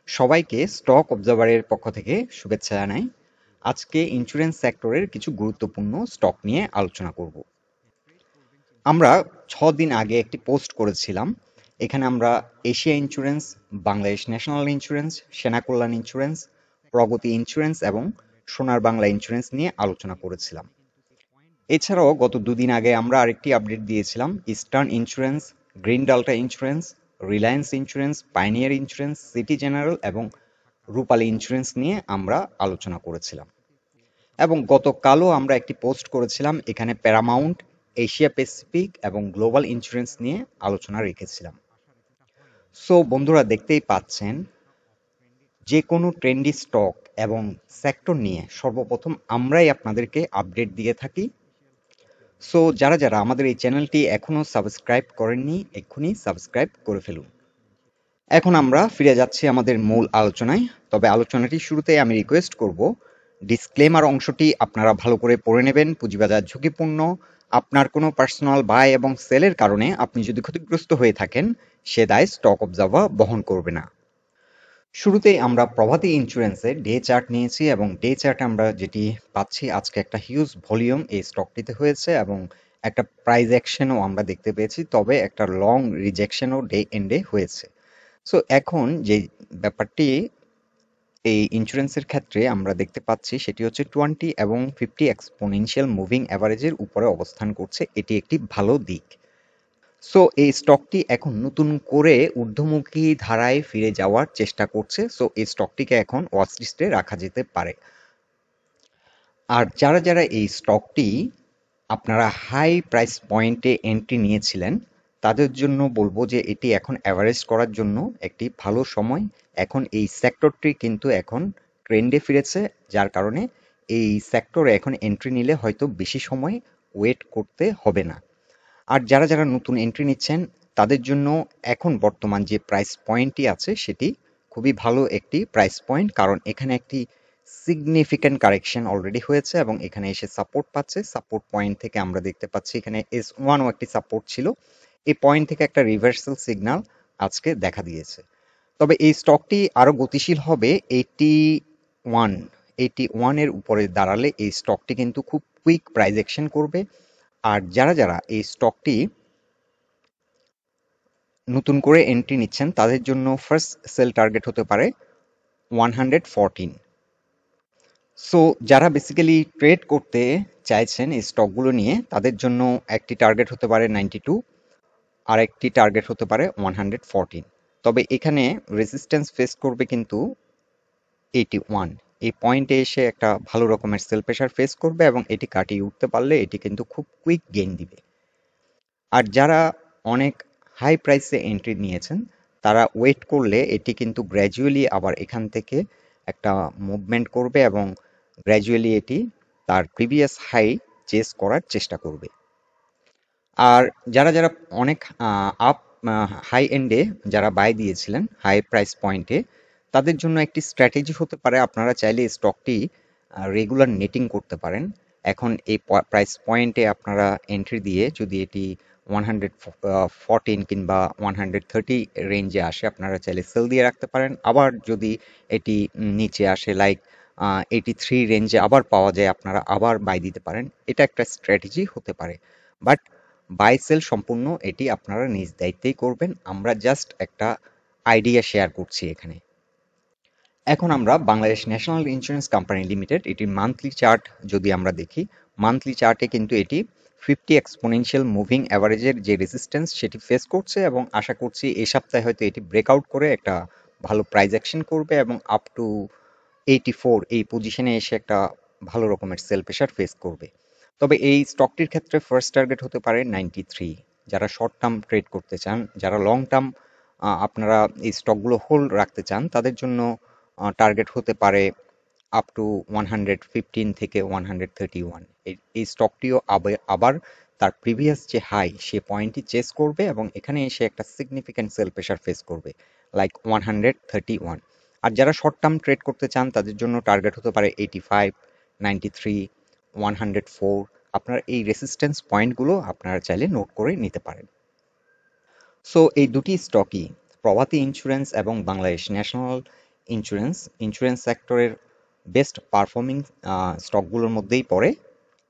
সবাইকে স্টক অবজারভারের পক্ষ থেকে শুভেচ্ছা জানাই। আজকে ইন্স্যুরেন্স সেক্টরের কিছু গুরুত্বপূর্ণ স্টক নিয়ে আলোচনা করব। আমরা 6 দিন আগে একটি পোস্ট করেছিলাম। এখানে আমরা Asia insurance, Bangladesh national insurance, সেনা কল্যাণ ইন্স্যুরেন্স, প্রগতি ইন্স্যুরেন্স এবং সোনার বাংলা ইন্স্যুরেন্স নিয়ে আলোচনা করেছিলাম। এছাড়াও গত 2 দিন আগে আমরা আরেকটি আপডেট দিয়েছিলাম eastern insurance, green delta insurance, Reliance insurance, pioneer insurance, city general এবং রূপালী ইন্স্যুরেন্স নিয়ে আমরা আলোচনা করেছিলাম। এবং গতকালও আমরা একটি পোস্ট করেছিলাম, এখানে প্যারামাউন্ট, এশিয়া প্যাসিফিক এবং গ্লোবাল ইন্স্যুরেন্স নিয়ে আলোচনা রেখেছিলাম। সো বন্ধুরা, দেখতেই পাচ্ছেন যে কোনো ট্রেন্ডি স্টক এবং সেক্টর নিয়ে সর্বপ্রথম আমরাই আপনাদেরকে আপডেট দিয়ে থাকি। সো যারা যারা আমাদের এই চ্যানেলটি এখনো সাবস্ক্রাইব করেননি, এক্ষুনি সাবস্ক্রাইব করে ফেলুন। এখন আমরা ফিরে যাচ্ছি আমাদের মূল আলোচনায়। তবে আলোচনাটি শুরুতে আমি রিকোয়েস্ট করব, ডিসক্লেমার অংশটি আপনারা ভালো করে পড়ে নেবেন। পুঁজিবাজার ঝুঁকিপূর্ণ। আপনার কোনো পার্সোনাল বাই এবং সেলের কারণে আপনি যদি ক্ষতিগ্রস্ত হয়ে থাকেন, সে দায় স্টক অবজার্ভার বহন করবে না। শুরুতেই আমরা প্রভাতী ইন্স্যুরেন্সের ডে চার্ট নিয়েছি এবং ডে চার্টে আমরা যেটি পাচ্ছি, আজকে একটা হিউজ ভলিউম এই স্টকটিতে হয়েছে এবং একটা প্রাইস অ্যাকশনও আমরা দেখতে পেয়েছি, তবে একটা লং রিজেকশনও ডে এন্ডে হয়েছে। সো এখন যে ব্যাপারটি এই ইন্স্যুরেন্সের ক্ষেত্রে আমরা দেখতে পাচ্ছি সেটি হচ্ছে 20 এবং 50 এক্সপোনেনশিয়াল মুভিং অ্যাভারেজের উপরে অবস্থান করছে। এটি একটি ভালো দিক। সো এই স্টকটি এখন নতুন করে ঊর্ধ্বমুখী ধারায় ফিরে যাওয়ার চেষ্টা করছে। সো এই স্টকটিকে এখন ওয়াচ লিস্টে রাখা যেতে পারে। আর যারা যারা এই স্টকটি আপনারা হাই প্রাইস পয়েন্টে এন্ট্রি নিয়েছিলেন, তাদের জন্য বলবো যে এটি এখন অ্যাভারেজ করার জন্য একটি ভালো সময়। এখন এই সেক্টরটি কিন্তু এখন ট্রেন্ডে ফিরেছে, যার কারণে এই সেক্টরে এখন এন্ট্রি নিলে হয়তো বেশি সময় ওয়েট করতে হবে না। আর যারা যারা নতুন এন্ট্রি নিচ্ছেন, তাদের জন্য এখন বর্তমান যে প্রাইস পয়েন্টটি আছে সেটি খুবই ভালো একটি প্রাইস পয়েন্ট, কারণ এখানে একটি সিগনিফিক্যান্ট কারেকশন অলরেডি হয়েছে এবং এখানে এসে সাপোর্ট পাচ্ছে। সাপোর্ট পয়েন্ট থেকে আমরা দেখতে পাচ্ছি এখানে S1ও একটি সাপোর্ট ছিল। এই পয়েন্ট থেকে একটা রিভার্সাল সিগন্যাল আজকে দেখা দিয়েছে। তবে এই স্টকটি আরো গতিশীল হবে 81 এর উপরে দাঁড়ালে এই স্টকটি কিন্তু খুব কুইক প্রাইস অ্যাকশন করবে। আর যারা যারা এই স্টকটি নতুন করে এন্ট্রি নিচ্ছেন, তাদের জন্য ফার্স্ট সেল টার্গেট হতে পারে 114। সো যারা বেসিক্যালি ট্রেড করতে চাইছেন এই স্টকগুলো নিয়ে, তাদের জন্য একটি টার্গেট হতে পারে 92, আর একটি টার্গেট হতে পারে 114। তবে এখানে রেজিস্ট্যান্স ফেস করবে কিন্তু 81। এই পয়েন্টে এসে একটা ভালো রকমের সেল প্রেশার ফেস করবে এবং এটি কাটিয়ে উঠতে পারলে এটি কিন্তু খুব কুইক গেইন দিবে। আর যারা অনেক হাই প্রাইসে এন্ট্রি নিয়েছেন, তারা ওয়েট করলে এটি কিন্তু গ্র্যাজুয়ালি আবার এখান থেকে একটা মুভমেন্ট করবে এবং গ্র্যাজুয়ালি এটি তার প্রিভিয়াস হাই চেস করার চেষ্টা করবে। আর যারা যারা অনেক আপ হাই এন্ডে যারা বাই দিয়েছিলেন হাই প্রাইস পয়েন্টে, তাদের জন্য একটি স্ট্র্যাটেজি হতে পারে, আপনারা চাইলে স্টকটি রেগুলার নেটিং করতে পারেন। এখন এই প্রাইস পয়েন্টে আপনারা এন্ট্রি দিয়ে যদি এটি 114 কিংবা 130 রেঞ্জে আসে, আপনারা চাইলে সেল দিয়ে রাখতে পারেন। আবার যদি এটি নিচে আসে লাইক 83 রেঞ্জে আবার পাওয়া যায়, আপনারা আবার বাই দিতে পারেন। এটা একটা স্ট্র্যাটেজি হতে পারে। বাট বাই সেল সম্পূর্ণ এটি আপনারা নিজ দায়িত্বেই করবেন। আমরা জাস্ট একটা আইডিয়া শেয়ার করছি এখানে। এখন আমরা Bangladesh national insurance company limited এটির মান্থলি চার্ট যদি আমরা দেখি, মান্থলি চার্টে কিন্তু এটি 50 এক্সপোনেনশিয়াল মুভিং অ্যাভারেজের যে রেজিস্ট্যান্স সেটি ফেস করছে এবং আশা করছি এই সপ্তাহে হয়তো এটি ব্রেকআউট করে একটা ভালো প্রাইস অ্যাকশন করবে এবং আপ টু 84 এই পজিশনে এসে একটা ভালো রকমের সেল প্রেশার ফেস করবে। তবে এই স্টকটির ক্ষেত্রে ফার্স্ট টার্গেট হতে পারে 93। যারা শর্ট টার্ম ট্রেড করতে চান, যারা লং টার্ম আপনারা এই স্টকগুলো হোল্ড রাখতে চান, তাদের জন্য টার্গেট হতে পারে আপ টু 115 থেকে 131। এই স্টকটিও আবার তার প্রিভিয়াস যে হাই সে পয়েন্টটি চেস করবে এবং এখানে এসে একটা সিগনিফিক্যান্ট সেল প্রেশার ফেস করবে লাইক 131। আর যারা শর্ট টার্ম ট্রেড করতে চান, তাদের জন্য টার্গেট হতে পারে 85, 93, 104। আপনার এই রেসিস্ট্যান্স পয়েন্টগুলো আপনারা চাইলে নোট করে নিতে পারেন। সো এই দুটি স্টকই, প্রভাতী ইন্স্যুরেন্স এবং বাংলাদেশ ন্যাশনাল ইন্স্যুরেন্স ইন্স্যুরেন্স সেক্টরের বেস্ট পারফর্মিং স্টকগুলোর মধ্যেই পড়ে।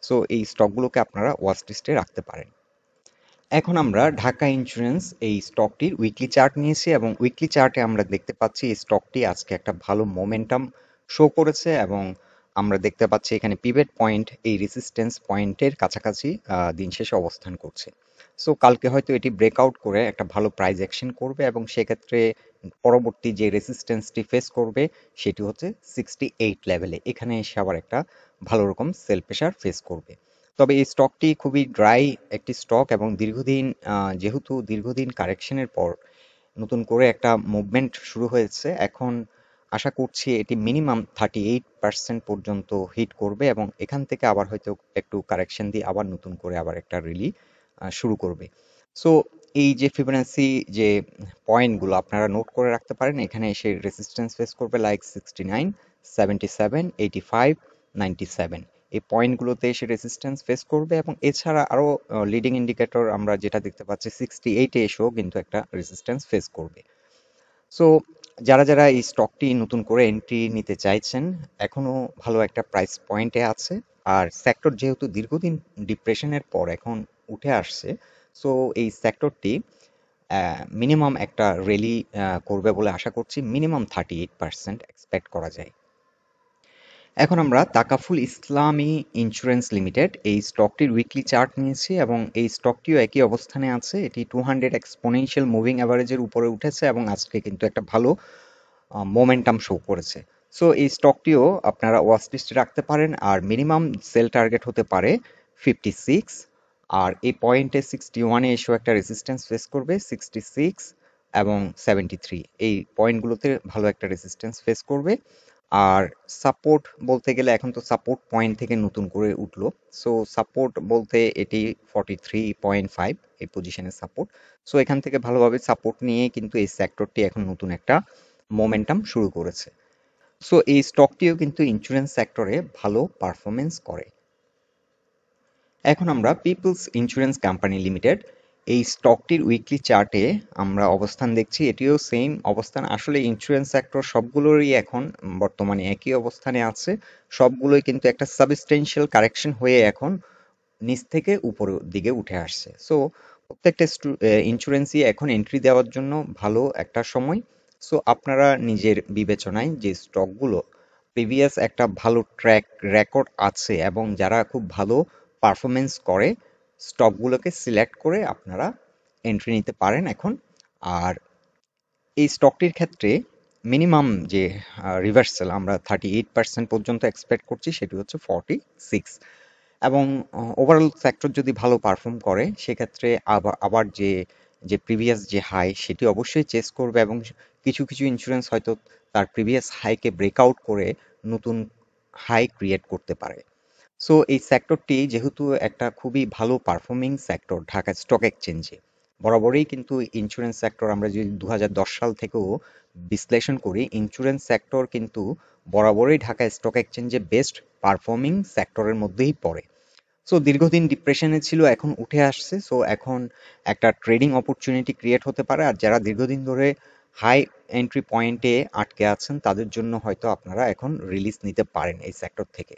সো এই স্টকগুলোকে আপনারা ওয়াচ লিস্টে রাখতে পারেন। এখন আমরা ঢাকা ইন্স্যুরেন্স এই স্টকটির উইকলি চার্ট নিয়েছি এবং উইকলি চার্টে আমরা দেখতে পাচ্ছি এই স্টকটি আজকে একটা ভালো মোমেন্টাম শো করেছে এবং আমরা দেখতে পাচ্ছি এখানে পিভট পয়েন্ট এই রেসিস্ট্যান্স পয়েন্টের কাছাকাছি দিন শেষে অবস্থান করছে। সো কালকে হয়তো এটি ব্রেকআউট করে একটা ভালো প্রাইস অ্যাকশন করবে এবং সেক্ষেত্রে পরবর্তী যে রেসিস্ট্যান্সটি ফেস করবে সেটি হচ্ছে 68 লেভেলে। এখানে এসে আবার একটা ভালো রকম সেল প্রেশার ফেস করবে। তবে এই স্টকটি খুবই ড্রাই একটি স্টক এবং যেহেতু দীর্ঘদিন কারেকশনের পর নতুন করে একটা মুভমেন্ট শুরু হয়েছে, এখন আশা করছি এটি মিনিমাম 38% পর্যন্ত হিট করবে এবং এখান থেকে আবার হয়তো একটু কারেকশন দিয়ে আবার নতুন করে আবার একটা রিলি শুরু করবে। সো এই যে ফিবোনাসি যে পয়েন্টগুলো আপনারা নোট করে রাখতে পারেন, এখানে এসে রেসিস্ট্যান্স ফেস করবে লাইক 69, 77, 85, 97। এই পয়েন্টগুলোতে এসে রেসিস্ট্যান্স ফেস করবে এবং এছাড়া আরও লিডিং ইন্ডিকেটর আমরা যেটা দেখতে পাচ্ছি 68-এ এসেও কিন্তু একটা রেসিস্ট্যান্স ফেস করবে। সো যারা এই স্টকটি নতুন করে এন্ট্রি নিতে চাইছেন, এখনো ভালো একটা প্রাইস পয়েন্টে আছে। আর সেক্টর যেহেতু দীর্ঘদিন ডিপ্রেশনের পর এখন উঠে আসছে, সো এই সেক্টরটি মিনিমাম একটা র্যালি করবে বলে আশা করছি। মিনিমাম 38% এক্সপেক্ট করা যায়। এখন আমরা তাকাফুল ইসলামী ইন্স্যুরেন্স লিমিটেড এই স্টকটির উইকলি চার্ট নিয়েছি এবং এই স্টকটিও একই অবস্থানে আছে। এটি 200 এক্সপোনেনশিয়াল মুভিং অ্যাভারেজের উপরে উঠেছে এবং আজকে কিন্তু একটা ভালো মোমেন্টাম শো করেছে। সো এই স্টকটিও আপনারা ওয়াচ লিস্টে রাখতে পারেন আর মিনিমাম সেল টার্গেট হতে পারে 56। আর এই পয়েন্টে 61-এ এসেও একটা রেজিস্ট্যান্স ফেস করবে 66 এবং 73। এই পয়েন্টগুলোতে ভালো একটা রেজিস্ট্যান্স ফেস করবে। আর সাপোর্ট বলতে গেলে এখন তো সাপোর্ট পয়েন্ট থেকে নতুন করে উঠলো। সো সাপোর্ট বলতে এটি 43.5 এই পজিশনের সাপোর্ট। সো এখান থেকে ভালোভাবে সাপোর্ট নিয়ে কিন্তু এই সেক্টরটি এখন নতুন একটা মোমেন্টাম শুরু করেছে। সো এই স্টকটিও কিন্তু ইন্স্যুরেন্স সেক্টরে ভালো পারফরমেন্স করে। এখন আমরা পিপলস ইন্স্যুরেন্স কোম্পানি লিমিটেড এই স্টকটির উইকলি চার্টে আমরা অবস্থান দেখছি। এটিও সেম অবস্থান। আসলে ইন্স্যুরেন্স সেক্টর সবগুলোরই এখন বর্তমানে একই অবস্থানে আছে। সবগুলোই কিন্তু একটা সাবস্টেনশিয়াল কারেকশন হয়ে এখন নিচ থেকে উপরের দিকে উঠে আসছে। সো প্রত্যেকটা ইন্স্যুরেন্সই এখন এন্ট্রি দেওয়ার জন্য ভালো একটা সময়। সো আপনারা নিজের বিবেচনায় যে স্টকগুলো প্রিভিয়াস একটা ভালো ট্র্যাক রেকর্ড আছে এবং যারা খুব ভালো পারফরমেন্স করে স্টকগুলোকে সিলেক্ট করে আপনারা এন্ট্রি নিতে পারেন এখন। আর এই স্টকটির ক্ষেত্রে মিনিমাম যে রিভার্সাল আমরা 38% পর্যন্ত এক্সপেক্ট করছি সেটি হচ্ছে 46। এবং ওভারঅল সেক্টর যদি ভালো পারফর্ম করে সেক্ষেত্রে আবার যে প্রিভিয়াস যে হাই সেটি অবশ্যই চেস করবে এবং কিছু কিছু ইন্স্যুরেন্স হয়তো তার প্রিভিয়াস হাইকে ব্রেকআউট করে নতুন হাই ক্রিয়েট করতে পারে। সো এই সেক্টরটি যেহেতু একটা খুবই ভালো পারফর্মিং সেক্টর ঢাকা স্টক এক্সচেঞ্জে, বরাবরই কিন্তু ইন্স্যুরেন্স সেক্টর আমরা যদি 2010 সাল থেকেও বিশ্লেষণ করি, ইন্স্যুরেন্স সেক্টর কিন্তু বরাবরই ঢাকা স্টক এক্সচেঞ্জে বেস্ট পারফর্মিং সেক্টরের মধ্যেই পড়ে। সো দীর্ঘদিন ডিপ্রেশনে ছিল, এখন উঠে আসছে। সো এখন একটা ট্রেডিং অপরচুনিটি ক্রিয়েট হতে পারে আর যারা দীর্ঘদিন ধরে হাই এন্ট্রি পয়েন্টে আটকে আছেন তাদের জন্য হয়তো আপনারা এখন রিলিজ নিতে পারেন এই সেক্টর থেকে।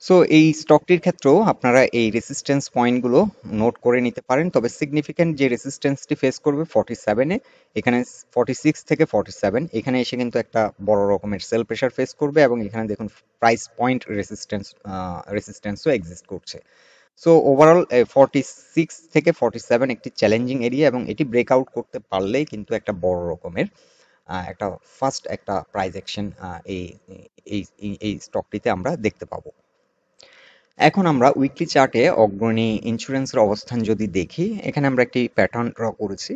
সো এই স্টকটির ক্ষেত্রেও আপনারা এই রেসিস্ট্যান্স পয়েন্টগুলো নোট করে নিতে পারেন। তবে সিগনিফিক্যান্ট যে রেসিস্ট্যান্সটি ফেস করবে 47-এ, এখানে 46 থেকে 47 এখানে এসে কিন্তু একটা বড় রকমের সেল প্রেশার ফেস করবে এবং এখানে দেখুন প্রাইস পয়েন্ট রেসিস্ট্যান্সও এক্সিস্ট করছে। সো ওভারঅল 46 থেকে 47 একটি চ্যালেঞ্জিং এরিয়া এবং এটি ব্রেকআউট করতে পারলেই কিন্তু একটা বড় রকমের একটা ফার্স্ট একটা প্রাইস অ্যাকশন এই এই এই স্টকটিতে আমরা দেখতে পাবো। এখন আমরা উইকলি চার্টে অগ্রণী ইন্স্যুরেন্সের অবস্থান যদি দেখি, এখানে আমরা একটি প্যাটার্ন ড্র করেছি।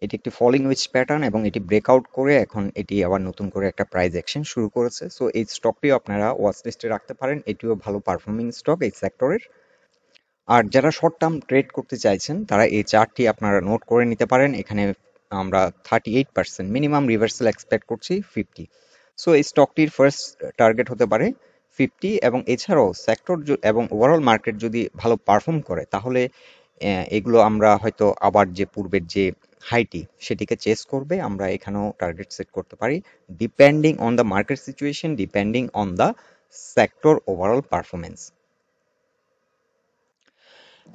এটি একটি ফলিং উইচ প্যাটার্ন এবং এটি ব্রেকআউট করে এখন এটি আবার নতুন করে একটা প্রাইস অ্যাকশন শুরু করেছে। সো এই স্টকটিও আপনারা ওয়াচ লিস্টে রাখতে পারেন। এটিও ভালো পারফর্মিং স্টক এই সেক্টরের। আর যারা শর্ট টার্ম ট্রেড করতে চাইছেন তারা এই চার্টটি আপনারা নোট করে নিতে পারেন। এখানে আমরা 38% মিনিমাম রিভার্সাল এক্সপেক্ট করছি 50। সো এই স্টকটির ফার্স্ট টার্গেট হতে পারে 50 এবং এছাড়াও সেক্টর এবং ওভারঅল মার্কেট যদি ভালো পারফর্ম করে তাহলে এগুলো আমরা হয়তো আবার যে পূর্বের যে হাইটি সেটিকে চেস করবে। আমরা এখানেও টার্গেট সেট করতে পারি depending on the market situation, depending on the sector overall performance.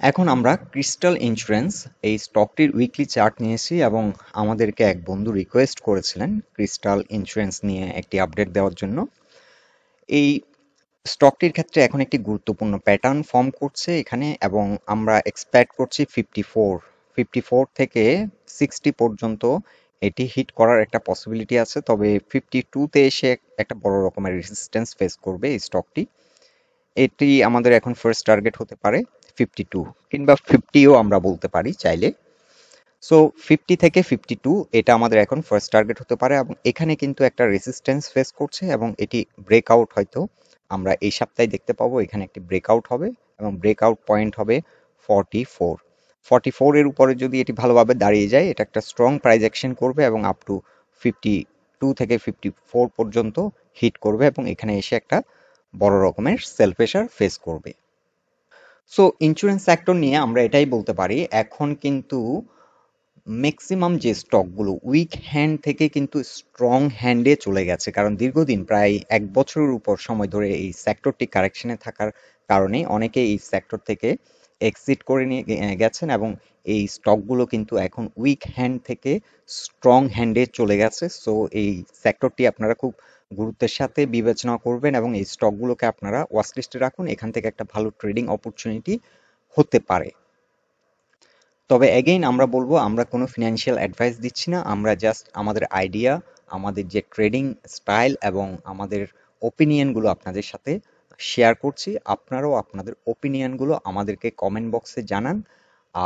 এখন আমরা ক্রিস্টাল ইন্স্যুরেন্স এই স্টকটির উইকলি চার্ট নিয়েছি এবং আমাদেরকে এক বন্ধু রিকোয়েস্ট করেছিলেন ক্রিস্টাল ইন্স্যুরেন্স নিয়ে একটি আপডেট দেওয়ার জন্য। এই স্টকটির ক্ষেত্রে এখন একটি গুরুত্বপূর্ণ প্যাটার্ন ফর্ম করছে এখানে, এবং আমরা এক্সপেক্ট করছি 54 থেকে 60 পর্যন্ত এটি হিট করার একটা পসিবিলিটি আছে। তবে 52-তে এসে একটা বড় রকমের রেজিস্ট্যান্স ফেস করবে এই স্টকটি। এটি আমাদের এখন ফার্স্ট টার্গেট হতে পারে 52, কিংবা 50ও আমরা বলতে পারি চাইলে। সো 50 থেকে 52 এটা আমাদের এখন ফার্স্ট টার্গেট হতে পারে, এবং এখানে কিন্তু একটা রেজিস্ট্যান্স ফেস করছে এবং এটি ব্রেকআউট হয়তো আমরা এই সপ্তাহে দেখতে পাবো। এখানে একটি ব্রেকআউট হবে এবং ব্রেকআউট পয়েন্ট হবে 44। 44 এর উপরে যদি এটি ভালোভাবে দাঁড়িয়ে যায়, এটা একটা স্ট্রং প্রাইস অ্যাকশন করবে এবং আপ টু 52 থেকে 54 পর্যন্ত হিট করবে এবং এখানে এসে একটা বড় রকমের সেল প্রেশার ফেস করবে। সো ইন্স্যুরেন্স সেক্টর নিয়ে আমরা এটাই বলতে পারি, এখন কিন্তু ম্যাক্সিমাম যে স্টকগুলো উইক হ্যান্ড থেকে কিন্তু স্ট্রং হ্যান্ডে চলে গেছে, কারণ দীর্ঘদিন প্রায় 1 বছরের উপর সময় ধরে এই সেক্টরটি কারেকশনে থাকার কারণে অনেকে এই সেক্টর থেকে এক্সিট করে নিয়ে গেছেন এবং এই স্টকগুলো কিন্তু এখন উইক হ্যান্ড থেকে স্ট্রং হ্যান্ডে চলে গেছে। সো এই সেক্টরটি আপনারা খুব গুরুত্বের সাথে বিবেচনা করবেন এবং এই স্টকগুলোকে আপনারা ওয়াচলিস্টে রাখুন। এখান থেকে একটা ভালো ট্রেডিং অপরচুনিটি হতে পারে। তবে এগেইন আমরা বলবো, আমরা কোনো ফিনান্সিয়াল অ্যাডভাইস দিচ্ছি না, আমরা জাস্ট আমাদের আইডিয়া, আমাদের যে ট্রেডিং স্টাইল এবং আমাদের ওপিনিয়নগুলো আপনাদের সাথে শেয়ার করছি। আপনারাও আপনাদের ওপিনিয়নগুলো আমাদেরকে কমেন্ট বক্সে জানান।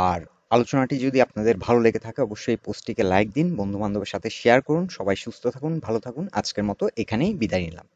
আর আলোচনাটি যদি আপনাদের ভালো লেগে থাকে অবশ্যই পোস্টটিকে লাইক দিন, বন্ধু বান্ধবের সাথে শেয়ার করুন। সবাই সুস্থ থাকুন, ভালো থাকুন। আজকের মতো এখানেই বিদায় নিলাম।